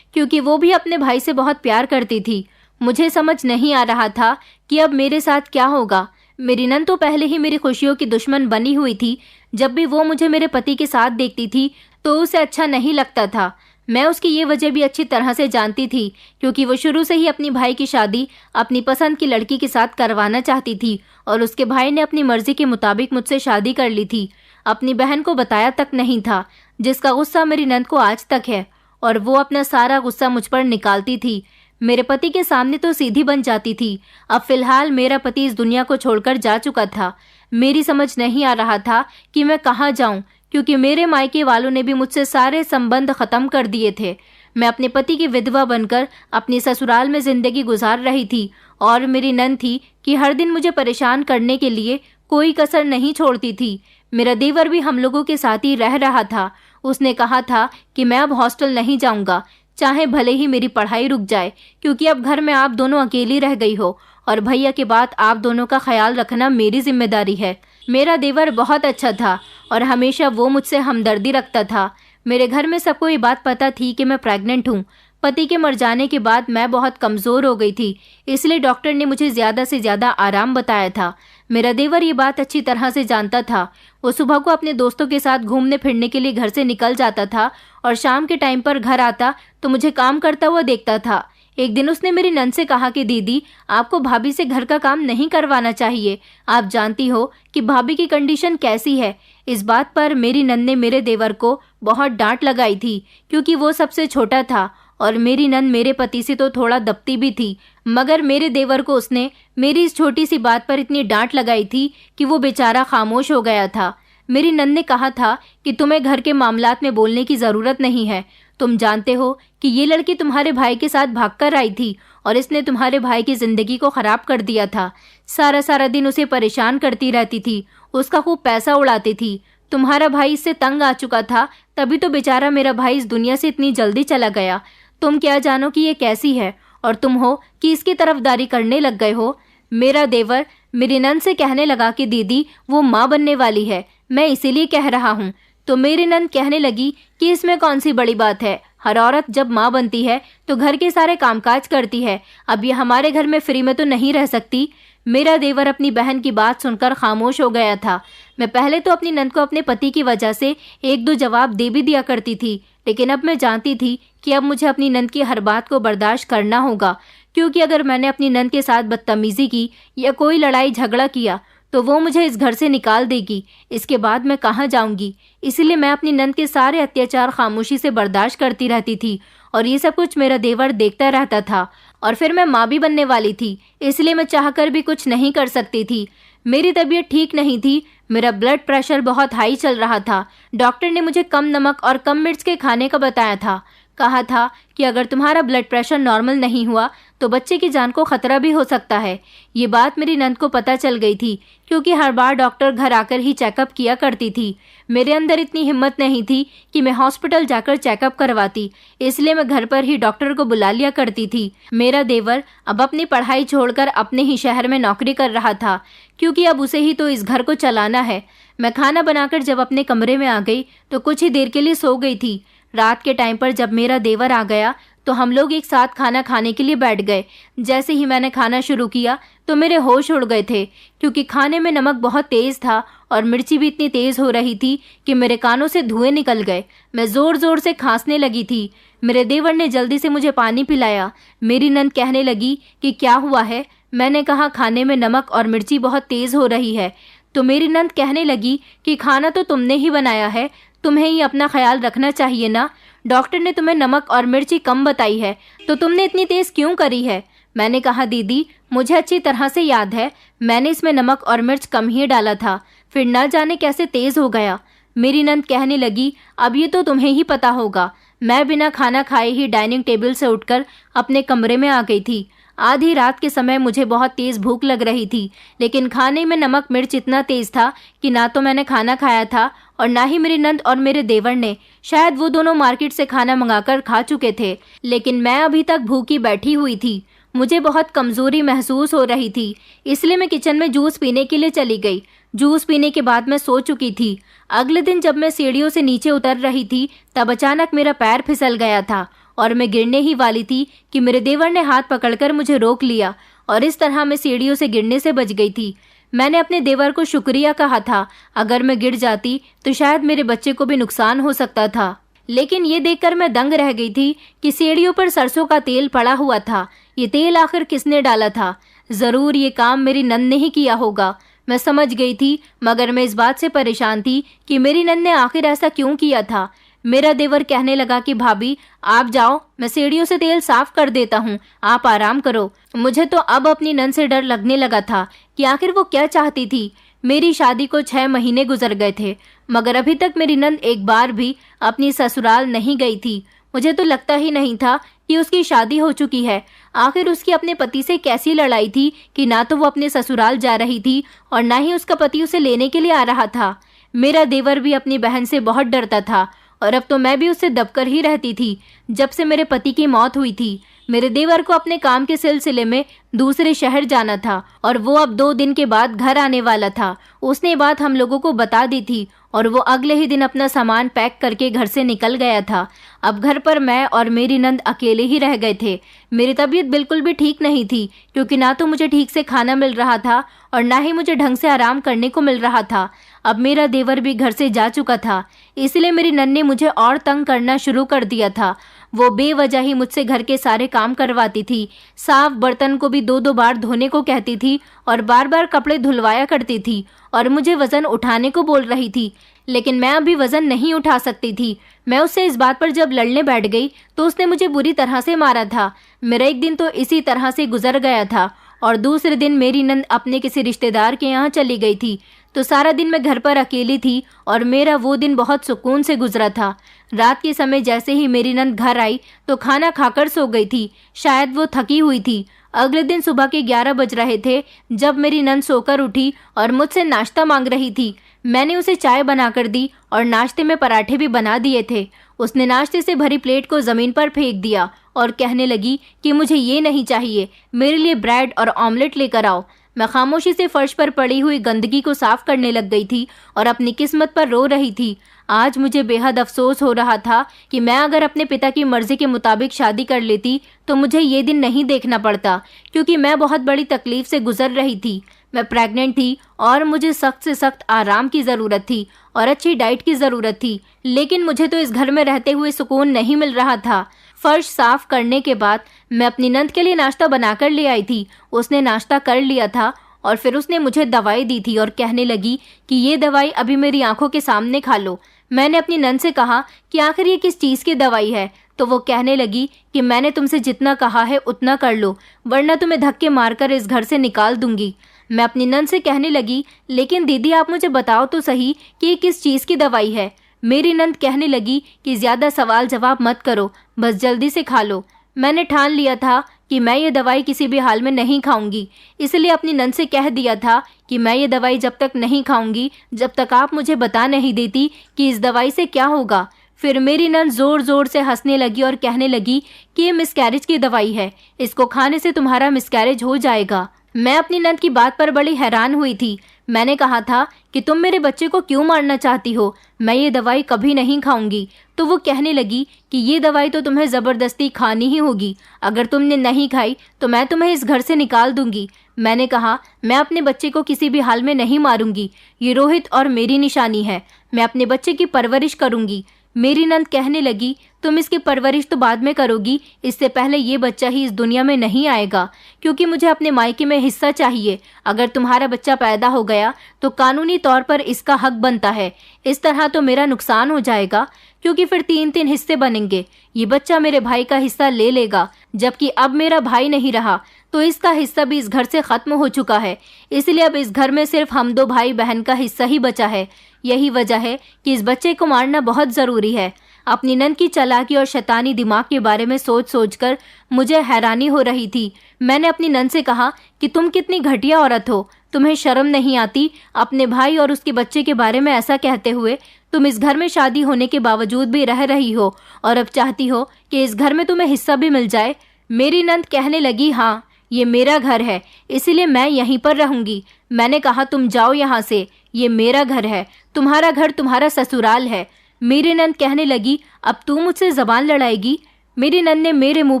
क्योंकि वो भी अपने भाई से बहुत प्यार करती थी। मुझे समझ नहीं आ रहा था कि अब मेरे साथ क्या होगा। मेरी नंद तो पहले ही मेरी खुशियों की दुश्मन बनी हुई थी। जब भी वो मुझे मेरे पति के साथ देखती थी तो उसे अच्छा नहीं लगता था। मैं उसकी ये वजह भी अच्छी तरह से जानती थी, क्योंकि वो शुरू से ही अपनी भाई की शादी अपनी पसंद की लड़की के साथ करवाना चाहती थी और उसके भाई ने अपनी मर्जी के मुताबिक मुझसे शादी कर ली थी। अपनी बहन को बताया तक नहीं था, जिसका गुस्सा मेरी नंद को आज तक है, और वो अपना सारा गुस्सा मुझ पर निकालती थी। मेरे पति के सामने तो सीधी बन जाती थी। अब फिलहाल मेरा पति इस दुनिया को छोड़कर जा चुका था। मेरी समझ नहीं आ रहा था कि मैं कहाँ जाऊं, क्योंकि मेरे मायके वालों ने भी मुझसे सारे संबंध खत्म कर दिए थे। मैं अपने पति की विधवा बनकर अपनी ससुराल में जिंदगी गुजार रही थी और मेरी नंद थी कि हर दिन मुझे परेशान करने के लिए कोई कसर नहीं छोड़ती थी। मेरा देवर भी हम लोगों के साथ ही रह रहा था। उसने कहा था कि मैं अब हॉस्टल नहीं जाऊंगा, चाहे भले ही मेरी पढ़ाई रुक जाए, क्योंकि अब घर में आप दोनों अकेली रह गई हो और भैया के बाद आप दोनों का ख्याल रखना मेरी जिम्मेदारी है। मेरा देवर बहुत अच्छा था और हमेशा वो मुझसे हमदर्दी रखता था। मेरे घर में सबको ये बात पता थी कि मैं प्रेग्नेंट हूँ, पति के मर जाने के बाद मैं बहुत कमज़ोर हो गई थी, इसलिए डॉक्टर ने मुझे ज़्यादा से ज़्यादा आराम बताया था। मेरा देवर ये बात अच्छी तरह से जानता था। वो सुबह को अपने दोस्तों के साथ घूमने फिरने के लिए घर से निकल जाता था और शाम के टाइम पर घर आता तो मुझे काम करता हुआ देखता था। एक दिन उसने मेरी नंद से कहा कि दीदी, आपको भाभी से घर का काम नहीं करवाना चाहिए। आप जानती हो कि भाभी की कंडीशन कैसी है। इस बात पर मेरी नंद ने मेरे देवर को बहुत डांट लगाई थी, क्योंकि वो सबसे छोटा था और मेरी नंद मेरे पति से तो थोड़ा दबती भी थी। मगर मेरे देवर को उसने मेरी इस छोटी सी बात पर इतनी डांट लगाई थी कि वो बेचारा खामोश हो गया था। मेरी नंद ने कहा था कि तुम्हें घर के मामलात में बोलने की ज़रूरत नहीं है। तुम जानते हो कि ये लड़की तुम्हारे भाई के साथ भागकर आई थी और इसने तुम्हारे भाई की ज़िंदगी को ख़राब कर दिया था। सारा सारा दिन उसे परेशान करती रहती थी, उसका खूब पैसा उड़ाती थी। तुम्हारा भाई इससे तंग आ चुका था, तभी तो बेचारा मेरा भाई इस दुनिया से इतनी जल्दी चला गया। तुम क्या जानो कि ये कैसी है, और तुम हो कि इसकी तरफदारी करने लग गए हो। मेरा देवर मेरी नंद से कहने लगा कि दीदी, वो माँ बनने वाली है, मैं इसीलिए कह रहा हूँ। तो मेरी नंद कहने लगी कि इसमें कौन सी बड़ी बात है, हर औरत जब माँ बनती है तो घर के सारे कामकाज करती है। अब ये हमारे घर में फ्री में तो नहीं रह सकती। मेरा देवर अपनी बहन की बात सुनकर खामोश हो गया था। मैं पहले तो अपनी नंद को अपने पति की वजह से एक दो जवाब दे भी दिया करती थी, लेकिन अब मैं जानती थी कि अब मुझे अपनी नंद की हर बात को बर्दाश्त करना होगा, क्योंकि अगर मैंने अपनी नंद के साथ बदतमीजी की या कोई लड़ाई झगड़ा किया तो वो मुझे इस घर से निकाल देगी। इसके बाद मैं कहाँ जाऊंगी। इसलिए मैं अपनी नंद के सारे अत्याचार खामोशी से बर्दाश्त करती रहती थी और ये सब कुछ मेरा देवर देखता रहता था। और फिर मैं माँ भी बनने वाली थी, इसलिए मैं चाहकर भी कुछ नहीं कर सकती थी। मेरी तबीयत ठीक नहीं थी, मेरा ब्लड प्रेशर बहुत हाई चल रहा था। डॉक्टर ने मुझे कम नमक और कम मिर्च के खाने का बताया था। कहा था कि अगर तुम्हारा ब्लड प्रेशर नॉर्मल नहीं हुआ तो बच्चे की जान को खतरा भी हो सकता है। ये बात मेरी नंद को पता चल गई थी, क्योंकि हर बार डॉक्टर घर आकर ही चेकअप किया करती थी। मेरे अंदर इतनी हिम्मत नहीं थी कि मैं हॉस्पिटल जाकर चेकअप करवाती, इसलिए मैं घर पर ही डॉक्टर को बुला लिया करती थी। मेरा देवर अब अपनी पढ़ाई छोड़कर अपने ही शहर में नौकरी कर रहा था, क्योंकि अब उसे ही तो इस घर को चलाना है। मैं खाना बनाकर जब अपने कमरे में आ गई तो कुछ ही देर के लिए सो गई थी। रात के टाइम पर जब मेरा देवर आ गया तो हम लोग एक साथ खाना खाने के लिए बैठ गए। जैसे ही मैंने खाना शुरू किया तो मेरे होश उड़ गए थे, क्योंकि खाने में नमक बहुत तेज़ था और मिर्ची भी इतनी तेज़ हो रही थी कि मेरे कानों से धुएं निकल गए। मैं ज़ोर ज़ोर से खांसने लगी थी। मेरे देवर ने जल्दी से मुझे पानी पिलाया। मेरी नंद कहने लगी कि क्या हुआ है। मैंने कहा खाने में नमक और मिर्ची बहुत तेज़ हो रही है। तो मेरी नंद कहने लगी कि खाना तो तुमने ही बनाया है, तुम्हें ही अपना ख्याल रखना चाहिए ना। डॉक्टर ने तुम्हें नमक और मिर्ची कम बताई है, तो तुमने इतनी तेज़ क्यों करी है। मैंने कहा दीदी, मुझे अच्छी तरह से याद है, मैंने इसमें नमक और मिर्च कम ही डाला था, फिर ना जाने कैसे तेज़ हो गया। मेरी नंद कहने लगी, अब ये तो तुम्हें ही पता होगा। मैं बिना खाना खाए ही डाइनिंग टेबल से उठकर अपने कमरे में आ गई थी। आधी रात के समय मुझे बहुत तेज़ भूख लग रही थी, लेकिन खाने में नमक मिर्च इतना तेज़ था कि ना तो मैंने खाना खाया था और ना ही मेरी नंद और मेरे देवर ने। शायद वो दोनों मार्केट से खाना मंगाकर खा चुके थे, लेकिन मैं अभी तक भूखी बैठी हुई थी। मुझे बहुत कमज़ोरी महसूस हो रही थी, इसलिए मैं किचन में जूस पीने के लिए चली गई। जूस पीने के बाद मैं सो चुकी थी। अगले दिन जब मैं सीढ़ियों से नीचे उतर रही थी तब अचानक मेरा पैर फिसल गया था और मैं गिरने ही वाली थी कि मेरे देवर ने हाथ पकड़कर मुझे रोक लिया और इस तरह मैं सीढ़ियों से गिरने से बच गई थी। मैंने अपने देवर को शुक्रिया कहा था, अगर मैं गिर जाती तो शायद मेरे बच्चे को भी नुकसान हो सकता था। लेकिन ये देखकर मैं दंग रह गई थी कि सीढ़ियों पर सरसों का तेल पड़ा हुआ था। ये तेल आखिर किसने डाला था? ज़रूर ये काम मेरी नंद ने ही किया होगा। मैं समझ गई थी, मगर मैं इस बात से परेशान थी कि मेरी नंद ने आखिर ऐसा क्यों किया था। मेरा देवर कहने लगा कि भाभी आप जाओ, मैं सीढ़ियों से तेल साफ कर देता हूँ, आप आराम करो। मुझे तो अब अपनी नंद से डर लगने लगा था कि आखिर वो क्या चाहती थी। मेरी शादी को 6 महीने गुजर गए थे, मगर अभी तक मेरी नंद एक बार भी अपनी ससुराल नहीं गई थी। मुझे तो लगता ही नहीं था कि उसकी शादी हो चुकी है। आखिर उसकी अपने पति से कैसी लड़ाई थी कि ना तो वो अपने ससुराल जा रही थी और ना ही उसका पति उसे लेने के लिए आ रहा था। मेरा देवर भी अपनी बहन से बहुत डरता था और अब तो मैं भी उससे दबकर ही रहती थी। जब से मेरे पति की मौत हुई थी, मेरे देवर को अपने काम के सिलसिले में दूसरे शहर जाना था और वो अब 2 दिन के बाद घर आने वाला था। उसने बात हम लोगों को बता दी थी और वो अगले ही दिन अपना सामान पैक करके घर से निकल गया था। अब घर पर मैं और मेरी नंद अकेले ही रह गए थे। मेरी तबीयत बिल्कुल भी ठीक नहीं थी, क्योंकि ना तो मुझे ठीक से खाना मिल रहा था और ना ही मुझे ढंग से आराम करने को मिल रहा था। अब मेरा देवर भी घर से जा चुका था, इसलिए मेरी नंद ने मुझे और तंग करना शुरू कर दिया था। वो बेवजह ही मुझसे घर के सारे काम करवाती थी। साफ बर्तन को भी 2-2 बार धोने को कहती थी और बार बार कपड़े धुलवाया करती थी और मुझे वजन उठाने को बोल रही थी, लेकिन मैं अभी वजन नहीं उठा सकती थी। मैं उससे इस बात पर जब लड़ने बैठ गई तो उसने मुझे बुरी तरह से मारा था। मेरा एक दिन तो इसी तरह से गुजर गया था और दूसरे दिन मेरी नंद अपने किसी रिश्तेदार के यहाँ चली गई थी, तो सारा दिन मैं घर पर अकेली थी और मेरा वो दिन बहुत सुकून से गुजरा था। रात के समय जैसे ही मेरी नंद घर आई तो खाना खाकर सो गई थी। शायद वो थकी हुई थी। अगले दिन सुबह के 11 बज रहे थे जब मेरी नंद सोकर उठी और मुझसे नाश्ता मांग रही थी। मैंने उसे चाय बनाकर दी और नाश्ते में पराठे भी बना दिए थे। उसने नाश्ते से भरी प्लेट को जमीन पर फेंक दिया और कहने लगी कि मुझे ये नहीं चाहिए, मेरे लिए ब्रेड और ऑमलेट लेकर आओ। मैं खामोशी से फर्श पर पड़ी हुई गंदगी को साफ करने लग गई थी और अपनी किस्मत पर रो रही थी। आज मुझे बेहद अफसोस हो रहा था कि मैं अगर अपने पिता की मर्जी के मुताबिक शादी कर लेती तो मुझे ये दिन नहीं देखना पड़ता, क्योंकि मैं बहुत बड़ी तकलीफ से गुजर रही थी। मैं प्रेग्नेंट थी और मुझे सख्त से सख्त आराम की ज़रूरत थी और अच्छी डाइट की ज़रूरत थी, लेकिन मुझे तो इस घर में रहते हुए सुकून नहीं मिल रहा था। फर्श साफ करने के बाद मैं अपनी नंद के लिए नाश्ता बनाकर ले आई थी। उसने नाश्ता कर लिया था और फिर उसने मुझे दवाई दी थी और कहने लगी कि ये दवाई अभी मेरी आंखों के सामने खा लो। मैंने अपनी नंद से कहा कि आखिर ये किस चीज़ की दवाई है, तो वो कहने लगी कि मैंने तुमसे जितना कहा है उतना कर लो, वरना तुम्हें धक्के मारकर इस घर से निकाल दूंगी। मैं अपनी नंद से कहने लगी, लेकिन दीदी आप मुझे बताओ तो सही कि ये किस चीज़ की दवाई है। मेरी नंद कहने लगी कि ज़्यादा सवाल जवाब मत करो, बस जल्दी से खा लो। मैंने ठान लिया था कि मैं ये दवाई किसी भी हाल में नहीं खाऊंगी, इसलिए अपनी नंद से कह दिया था कि मैं ये दवाई जब तक नहीं खाऊंगी जब तक आप मुझे बता नहीं देती कि इस दवाई से क्या होगा। फिर मेरी नंद ज़ोर ज़ोर से हंसने लगी और कहने लगी कि ये मिसकैरेज की दवाई है, इसको खाने से तुम्हारा मिसकैरेज हो जाएगा। मैं अपनी नंद की बात पर बड़ी हैरान हुई थी। मैंने कहा था कि तुम मेरे बच्चे को क्यों मारना चाहती हो, मैं ये दवाई कभी नहीं खाऊंगी। तो वो कहने लगी कि ये दवाई तो तुम्हें ज़बरदस्ती खानी ही होगी, अगर तुमने नहीं खाई तो मैं तुम्हें इस घर से निकाल दूंगी। मैंने कहा मैं अपने बच्चे को किसी भी हाल में नहीं मारूंगी, ये रोहित और मेरी निशानी है, मैं अपने बच्चे की परवरिश करूंगी। मेरी नंद कहने लगी तुम इसकी परवरिश तो बाद में करोगी, इससे पहले ये बच्चा ही इस दुनिया में नहीं आएगा, क्योंकि मुझे अपने मायके में हिस्सा चाहिए। अगर तुम्हारा बच्चा पैदा हो गया तो कानूनी तौर पर इसका हक बनता है। इस तरह तो मेरा नुकसान हो जाएगा, क्योंकि फिर 3-3 हिस्से बनेंगे। ये बच्चा मेरे भाई का हिस्सा ले लेगा, जबकि अब मेरा भाई नहीं रहा तो इसका हिस्सा भी इस घर से खत्म हो चुका है। इसलिए अब इस घर में सिर्फ हम 2 भाई बहन का हिस्सा ही बचा है। यही वजह है कि इस बच्चे को मारना बहुत ज़रूरी है। अपनी नंद की चालाकी और शैतानी दिमाग के बारे में सोच सोचकर मुझे हैरानी हो रही थी। मैंने अपनी नंद से कहा कि तुम कितनी घटिया औरत हो, तुम्हें शर्म नहीं आती अपने भाई और उसके बच्चे के बारे में ऐसा कहते हुए। तुम इस घर में शादी होने के बावजूद भी रह रही हो और अब चाहती हो कि इस घर में तुम्हें हिस्सा भी मिल जाए। मेरी नंद कहने लगी हाँ, ये मेरा घर है, इसीलिए मैं यहीं पर रहूंगी। मैंने कहा तुम जाओ यहाँ से, ये मेरा घर है, तुम्हारा घर तुम्हारा ससुराल है। मेरी नंद कहने लगी अब तू मुझसे ज़बान लड़ाएगी। मेरी नंद ने मेरे मुंह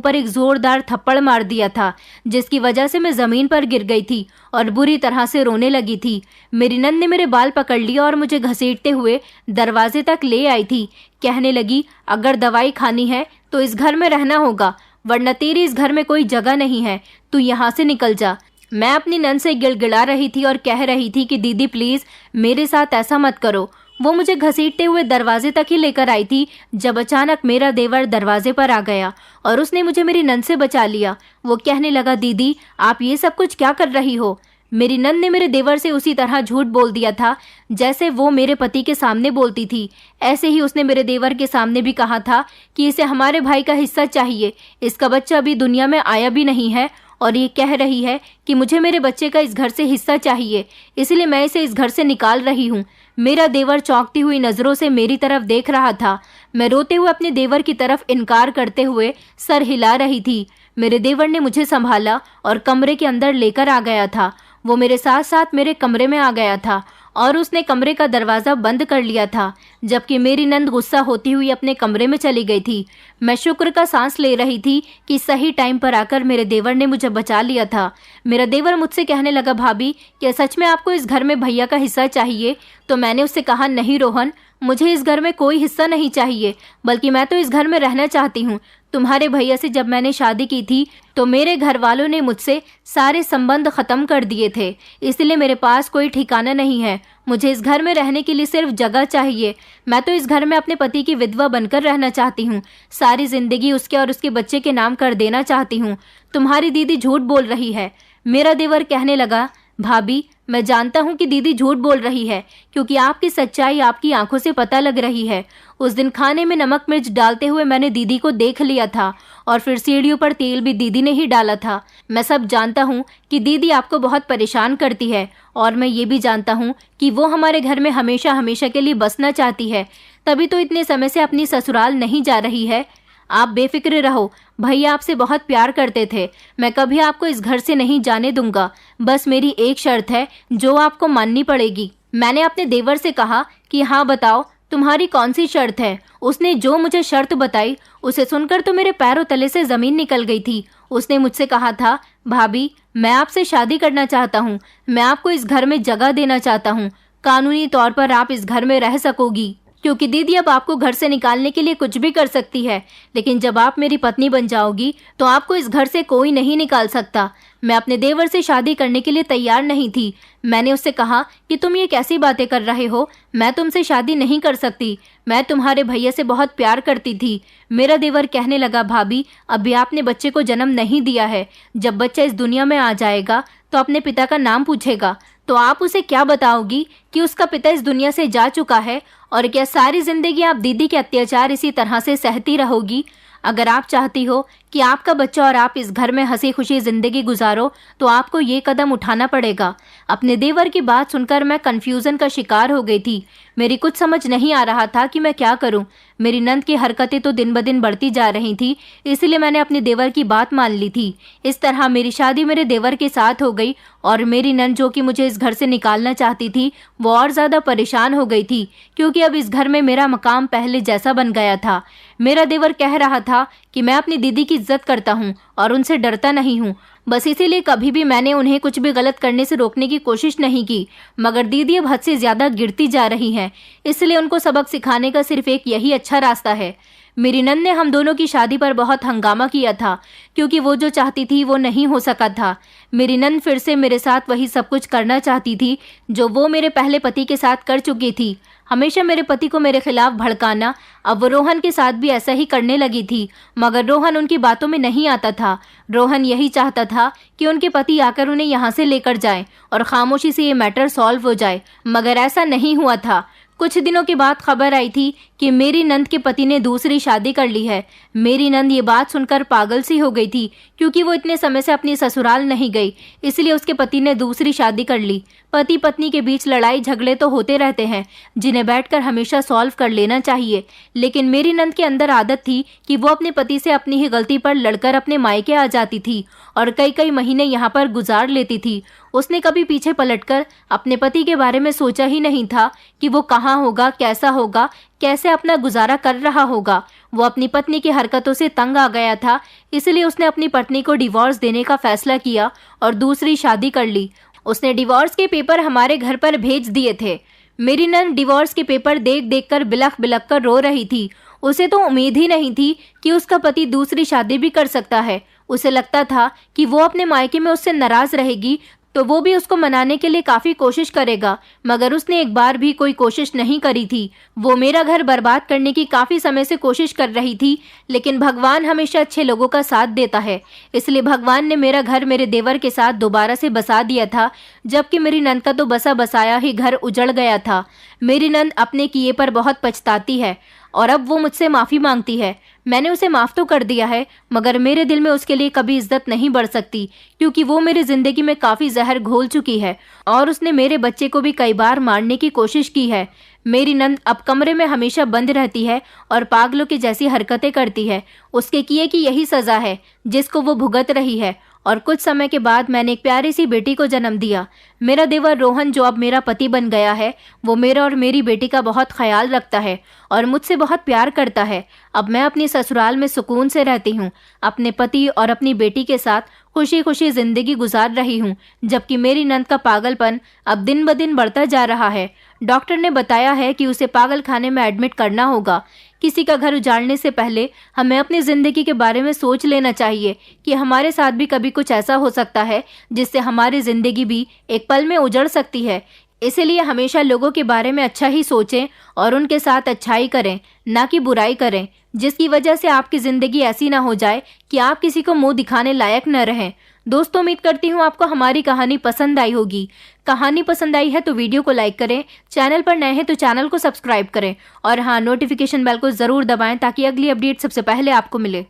पर एक जोरदार थप्पड़ मार दिया था, जिसकी वजह से मैं ज़मीन पर गिर गई थी और बुरी तरह से रोने लगी थी। मेरी नंद ने मेरे बाल पकड़ लिया और मुझे घसीटते हुए दरवाजे तक ले आई थी। कहने लगी अगर दवाई खानी है तो इस घर में रहना होगा, वरना तेरी इस घर में कोई जगह नहीं है, तू यहाँ से निकल जा। मैं अपनी नंद से गिड़गिड़ा रही थी और कह रही थी कि दीदी प्लीज़ मेरे साथ ऐसा मत करो। वो मुझे घसीटते हुए दरवाजे तक ही लेकर आई थी जब अचानक मेरा देवर दरवाजे पर आ गया और उसने मुझे मेरी नंद से बचा लिया। वो कहने लगा दीदी आप ये सब कुछ क्या कर रही हो। मेरी नंद ने मेरे देवर से उसी तरह झूठ बोल दिया था जैसे वो मेरे पति के सामने बोलती थी। ऐसे ही उसने मेरे देवर के सामने भी कहा था कि इसे हमारे भाई का हिस्सा चाहिए, इसका बच्चा अभी दुनिया में आया भी नहीं है और ये कह रही है कि मुझे मेरे बच्चे का इस घर से हिस्सा चाहिए, इसलिए मैं इसे इस घर से निकाल रही हूँ। मेरा देवर चौंकती हुई नज़रों से मेरी तरफ देख रहा था। मैं रोते हुए अपने देवर की तरफ इनकार करते हुए सर हिला रही थी। मेरे देवर ने मुझे संभाला और कमरे के अंदर लेकर आ गया था। वो मेरे साथ साथ मेरे कमरे में आ गया था और उसने कमरे का दरवाज़ा बंद कर लिया था, जबकि मेरी नंद गुस्सा होती हुई अपने कमरे में चली गई थी। मैं शुक्र का सांस ले रही थी कि सही टाइम पर आकर मेरे देवर ने मुझे बचा लिया था। मेरा देवर मुझसे कहने लगा, भाभी क्या सच में आपको इस घर में भैया का हिस्सा चाहिए? तो मैंने उससे कहा, नहीं रोहन, मुझे इस घर में कोई हिस्सा नहीं चाहिए, बल्कि मैं तो इस घर में रहना चाहती हूँ। तुम्हारे भैया से जब मैंने शादी की थी तो मेरे घर वालों ने मुझसे सारे संबंध खत्म कर दिए थे, इसलिए मेरे पास कोई ठिकाना नहीं है। मुझे इस घर में रहने के लिए सिर्फ जगह चाहिए। मैं तो इस घर में अपने पति की विधवा बनकर रहना चाहती हूँ। सारी जिंदगी उसके और उसके बच्चे के नाम कर देना चाहती हूँ। तुम्हारी दीदी झूठ बोल रही है। मेरा देवर कहने लगा, भाभी मैं जानता हूँ कि दीदी झूठ बोल रही है, क्योंकि आपकी सच्चाई आपकी आंखों से पता लग रही है। उस दिन खाने में नमक मिर्च डालते हुए मैंने दीदी को देख लिया था, और फिर सीढ़ियों पर तेल भी दीदी ने ही डाला था। मैं सब जानता हूँ कि दीदी आपको बहुत परेशान करती है, और मैं ये भी जानता हूँ कि वो हमारे घर में हमेशा हमेशा के लिए बसना चाहती है, तभी तो इतने समय से अपनी ससुराल नहीं जा रही है। आप बेफिक्र रहो, भैया आपसे बहुत प्यार करते थे। मैं कभी आपको इस घर से नहीं जाने दूंगा। बस मेरी एक शर्त है जो आपको माननी पड़ेगी। मैंने अपने देवर से कहा कि हाँ बताओ, तुम्हारी कौन सी शर्त है? उसने जो मुझे शर्त बताई उसे सुनकर तो मेरे पैरों तले से जमीन निकल गई थी। उसने मुझसे कहा था, भाभी मैं आपसे शादी करना चाहता हूँ। मैं आपको इस घर में जगह देना चाहता हूँ। कानूनी तौर पर आप इस घर में रह सकोगी, क्योंकि दीदी अब आपको घर से निकालने के लिए कुछ भी कर सकती है, लेकिन जब आप मेरी पत्नी बन जाओगी तो आपको इस घर से कोई नहीं निकाल सकता। मैं अपने देवर से शादी करने के लिए तैयार नहीं थी। मैंने उससे कहा कि तुम ये कैसी बातें कर रहे हो, मैं तुमसे शादी नहीं कर सकती। मैं तुम्हारे भैया से बहुत प्यार करती थी। मेरा देवर कहने लगा, भाभी अभी आपने बच्चे को जन्म नहीं दिया है। जब बच्चा इस दुनिया में आ जाएगा तो अपने पिता का नाम पूछेगा, तो आप उसे क्या बताओगी कि उसका पिता इस दुनिया से जा चुका है? और क्या सारी जिंदगी आप दीदी के अत्याचार इसी तरह से सहती रहोगी? अगर आप चाहती हो कि आपका बच्चा और आप इस घर में हंसी खुशी जिंदगी गुजारो तो आपको ये कदम उठाना पड़ेगा। अपने देवर की बात सुनकर मैं कंफ्यूजन का शिकार हो गई थी। मेरी कुछ समझ नहीं आ रहा था कि मैं क्या करूं। मेरी नंद की हरकतें तो दिन ब दिन बढ़ती जा रही थी, इसलिए मैंने अपने देवर की बात मान ली थी। इस तरह मेरी शादी मेरे देवर के साथ हो गई, और मेरी नंद जो कि मुझे इस घर से निकालना चाहती थी वो और ज़्यादा परेशान हो गई थी, क्योंकि अब इस घर में मेरा मकाम पहले जैसा बन गया था। मेरा देवर कह रहा था कि मैं अपनी दीदी की इज्जत करता हूँ और उनसे डरता नहीं हूँ। बस इसीलिए कभी भी मैंने उन्हें कुछ भी गलत करने से रोकने की कोशिश नहीं की। मगर दीदी अब हद से ज़्यादा गिरती जा रही हैं, इसलिए उनको सबक सिखाने का सिर्फ एक यही अच्छा रास्ता है। मेरी नंद ने हम दोनों की शादी पर बहुत हंगामा किया था, क्योंकि वो जो चाहती थी वो नहीं हो सका था। मेरी नंद फिर से मेरे साथ वही सब कुछ करना चाहती थी जो वो मेरे पहले पति के साथ कर चुकी थी, हमेशा मेरे पति को मेरे खिलाफ भड़काना। अब वो रोहन के साथ भी ऐसा ही करने लगी थी, मगर रोहन उनकी बातों में नहीं आता था। रोहन यही चाहता था कि उनके पति आकर उन्हें यहाँ से लेकर जाएं और खामोशी से ये मैटर सॉल्व हो जाए, मगर ऐसा नहीं हुआ था। कुछ दिनों के बाद खबर आई थी कि मेरी नंद के पति ने दूसरी शादी कर ली है। मेरी नंद ये बात सुनकर पागल सी हो गई थी, क्योंकि वो इतने समय से अपनी ससुराल नहीं गई, इसलिए उसके पति ने दूसरी शादी कर ली। पति पत्नी के बीच लड़ाई झगड़े तो होते रहते हैं, जिन्हें बैठकर हमेशा सॉल्व कर लेना चाहिए, लेकिन मेरी नंद के अंदर आदत थी कि वो अपने पति से अपनी ही गलती पर लड़कर अपने मायके आ जाती थी और कई कई महीने यहाँ पर गुजार लेती थी। उसने कभी पीछे पलटकर अपने पति के बारे में सोचा ही नहीं था कि वो कहाँ होगा, कैसा होगा, कैसे अपना गुजारा कर रहा होगा। वो अपनी पत्नी की हरकतों से तंग आ गया था, इसलिए उसने अपनी पत्नी को डिवोर्स देने का फैसला किया और दूसरी शादी कर ली। उसने डिवोर्स के पेपर हमारे घर पर भेज दिए थे। मेरी नंद डिवोर्स के पेपर देख देख कर बिलख बिलख कर रो रही थी। उसे तो उम्मीद ही नहीं थी कि उसका पति दूसरी शादी भी कर सकता है। उसे लगता था कि वो अपने मायके में उससे नाराज रहेगी तो वो भी उसको मनाने के लिए काफी कोशिश करेगा, मगर उसने एक बार भी कोई कोशिश नहीं करी थी। वो मेरा घर बर्बाद करने की काफी समय से कोशिश कर रही थी, लेकिन भगवान हमेशा अच्छे लोगों का साथ देता है, इसलिए भगवान ने मेरा घर मेरे देवर के साथ दोबारा से बसा दिया था, जबकि मेरी नंद का तो बसा बसाया ही घर उजड़ गया था। मेरी नंद अपने किए पर बहुत पछताती है और अब वो मुझसे माफी मांगती है। मैंने उसे माफ तो कर दिया है, मगर मेरे दिल में उसके लिए कभी इज्जत नहीं बढ़ सकती, क्योंकि वो मेरी जिंदगी में काफी जहर घोल चुकी है और उसने मेरे बच्चे को भी कई बार मारने की कोशिश की है। मेरी नंद अब कमरे में हमेशा बंद रहती है और पागलों की जैसी हरकतें करती है। उसके किए की यही सजा है जिसको वो भुगत रही है, और कुछ समय के बाद मैंने एक प्यारी सी बेटी को जन्म दिया। मेरा देवर रोहन, जो अब मेरा पति बन गया है, वो मेरा और मेरी बेटी का बहुत ख्याल रखता है और मुझसे बहुत प्यार करता है। अब मैं अपनी ससुराल में सुकून से रहती हूँ, अपने पति और अपनी बेटी के साथ खुशी खुशी जिंदगी गुजार रही हूँ, जबकि मेरी नंद का पागलपन अब दिन ब दिन बढ़ता जा रहा है। डॉक्टर ने बताया है कि उसे पागल खाने में एडमिट करना होगा। किसी का घर उजाड़ने से पहले हमें अपनी जिंदगी के बारे में सोच लेना चाहिए कि हमारे साथ भी कभी कुछ ऐसा हो सकता है जिससे हमारी जिंदगी भी एक पल में उजड़ सकती है। इसलिए हमेशा लोगों के बारे में अच्छा ही सोचें और उनके साथ अच्छाई करें, ना कि बुराई करें, जिसकी वजह से आपकी जिंदगी ऐसी ना हो जाए कि आप किसी को मुंह दिखाने लायक न रहें। दोस्तों, उम्मीद करती हूँ आपको हमारी कहानी पसंद आई होगी। कहानी पसंद आई है तो वीडियो को लाइक करें, चैनल पर नए हैं तो चैनल को सब्सक्राइब करें और हाँ, नोटिफिकेशन बेल को जरूर दबाएं ताकि अगली अपडेट सबसे पहले आपको मिले।